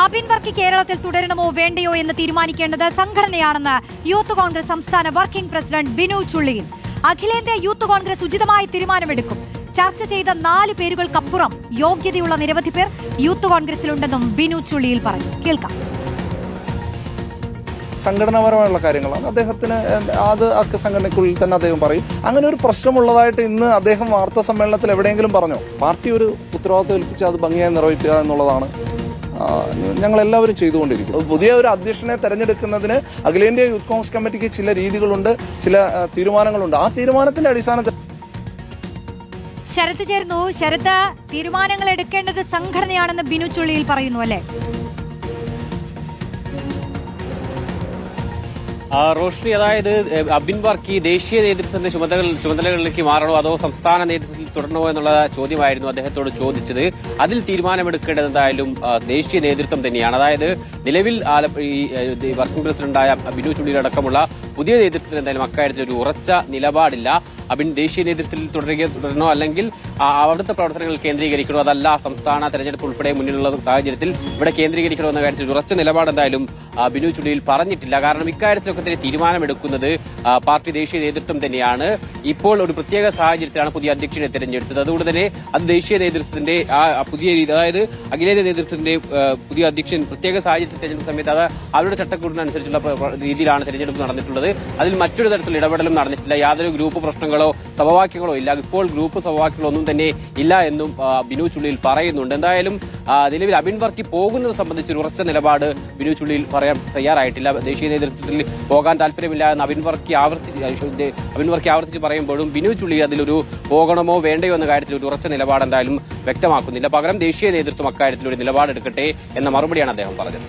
അബിൻ വർക്കി കേരളത്തിൽ തുടരണമോ വേണ്ടയോ എന്ന് തീരുമാനിക്കേണ്ടത് സംഘടനയാണെന്ന് യൂത്ത് കോൺഗ്രസ് സംസ്ഥാന വർക്കിംഗ് പ്രസിഡന്റ് ബിനു ചുള്ളിയിൽ. അഖിലേന്ത്യാ യൂത്ത് കോൺഗ്രസ് ഉചിതമായ തീരുമാനമെടുക്കും. ചർച്ച ചെയ്ത 4 പേരുകൾക്കപ്പുറം യോഗ്യതയുള്ള നിരവധി പേർ യൂത്ത് കോൺഗ്രസിലുണ്ടെന്നും ബിനു ചുള്ളിയിൽ പറഞ്ഞു. കേൾക്കാം. സംഘടനാപരമായുള്ള കാര്യങ്ങളാണ് അദ്ദേഹത്തിന് അത് സംഘടനയ്ക്കുള്ളിൽ തന്നെ അദ്ദേഹം പറയും. അങ്ങനെ ഒരു പ്രശ്നമുള്ളതായിട്ട് ഇന്ന് അദ്ദേഹം വാർത്താ സമ്മേളനത്തിൽ എവിടെയെങ്കിലും പറഞ്ഞോ? പാർട്ടി ഒരു ഉത്തരവാദിത്വം ഏൽപ്പിച്ച് അത് ഭംഗിയായി നിർവഹിക്കുക എന്നുള്ളതാണ് ഞങ്ങൾ എല്ലാവരും ചെയ്തുകൊണ്ടിരിക്കുന്നത്. പുതിയ ഒരു അധ്യക്ഷനെ തെരഞ്ഞെടുക്കുന്നതിന് അഖിലേന്ത്യാ യൂത്ത് കോൺഗ്രസ് കമ്മിറ്റിക്ക് ചില രീതികളുണ്ട്, ചില തീരുമാനങ്ങളുണ്ട്. ആ തീരുമാനത്തിന്റെ അടിസ്ഥാനത്തിൽ ശരത് ചേർന്നു. ശരത്, തീരുമാനങ്ങൾ എടുക്കേണ്ടത് സംഘടനയാണെന്ന് ബിനു ചുള്ളിയിൽ പറയുന്നു അല്ലേ? റോഷ്നി, അതായത് അബിൻ വർക്കി ദേശീയ നേതൃത്വത്തിന്റെ ചുമതലകളിലേക്ക് മാറണോ അതോ സംസ്ഥാന നേതൃത്വത്തിൽ തുടരണോ എന്നുള്ള ചോദ്യമായിരുന്നു അദ്ദേഹത്തോട് ചോദിച്ചത്. അതിൽ തീരുമാനമെടുക്കേണ്ടത് എന്തായാലും ദേശീയ നേതൃത്വം തന്നെയാണ്. അതായത് നിലവിൽ ഈ വർക്കിംഗ് പ്രസിഡന്റായ ബിനു ചുള്ളിയിലടക്കമുള്ള പുതിയ നേതൃത്വത്തിന് എന്തായാലും അക്കാര്യത്തിൽ ഒരു ഉറച്ച നിലപാടില്ല. അബിൻ ദേശീയ നേതൃത്വത്തിൽ തുടരണോ അല്ലെങ്കിൽ അവിടുത്തെ പ്രവർത്തനങ്ങൾ കേന്ദ്രീകരിക്കണോ, അതല്ല സംസ്ഥാന തെരഞ്ഞെടുപ്പ് ഉൾപ്പെടെ മുന്നിലുള്ള സാഹചര്യത്തിൽ ഇവിടെ കേന്ദ്രീകരിക്കണോ എന്ന കാര്യത്തിൽ ഉറച്ച നിലപാട് എന്തായാലും ബിനു ചുള്ളിയിൽ പറഞ്ഞിട്ടില്ല. കാരണം ഇക്കാര്യത്തിലൊക്കെ തന്നെ തീരുമാനമെടുക്കുന്നത് പാർട്ടി ദേശീയ നേതൃത്വം തന്നെയാണ്. ഇപ്പോൾ ഒരു പ്രത്യേക സാഹചര്യത്തിലാണ് പുതിയ അധ്യക്ഷനെ തെരഞ്ഞെടുത്തത്. അതുകൊണ്ട് തന്നെ അത് ദേശീയ നേതൃത്വത്തിന്റെ പുതിയ രീതി, അതായത് അഖിലേന്ത്യാ നേതൃത്വത്തിന്റെ പുതിയ അധ്യക്ഷൻ പ്രത്യേക സാഹചര്യത്തിൽ തെരഞ്ഞെടുപ്പ് സമയത്ത് അത് അവരുടെ ചട്ടക്കൂടിനനുസരിച്ചുള്ള രീതിയിലാണ് തെരഞ്ഞെടുപ്പ് നടന്നിട്ടുള്ളത്. അതിൽ മറ്റൊരു തരത്തിലുള്ള ഇടപെടലും നടന്നിട്ടില്ല. യാതൊരു ഗ്രൂപ്പ് പ്രശ്നങ്ങളോ സമവാക്യങ്ങളോ ഇല്ല. ഇപ്പോൾ ഗ്രൂപ്പ് സമവാക്യങ്ങളൊന്നും തന്നെ ഇല്ല എന്നും ബിനു ചുള്ളിയിൽ പറയുന്നുണ്ട്. എന്തായാലും നിലവിൽ അബിൻ വർക്കി പോകുന്നത് സംബന്ധിച്ച് ഒരു ഉറച്ച നിലപാട് ബിനു ചുള്ളിയിൽ പറയാൻ തയ്യാറായിട്ടില്ല. ദേശീയ നേതൃത്വത്തിൽ പോകാൻ താല്പര്യമില്ല എന്ന് അബിൻ വർക്കി ആവർത്തിച്ച് പറയുമ്പോഴും ബിനു ചുള്ളി അതിലൊരു പോകണമോ വേണ്ടയോ എന്ന കാര്യത്തിൽ ഒരു ഉറച്ച നിലപാട് എന്തായാലും വ്യക്തമാക്കുന്നില്ല. പകരം ദേശീയ നേതൃത്വം അക്കാര്യത്തിൽ ഒരു നിലപാടെടുക്കട്ടെ എന്ന മറുപടിയാണ് അദ്ദേഹം പറഞ്ഞത്.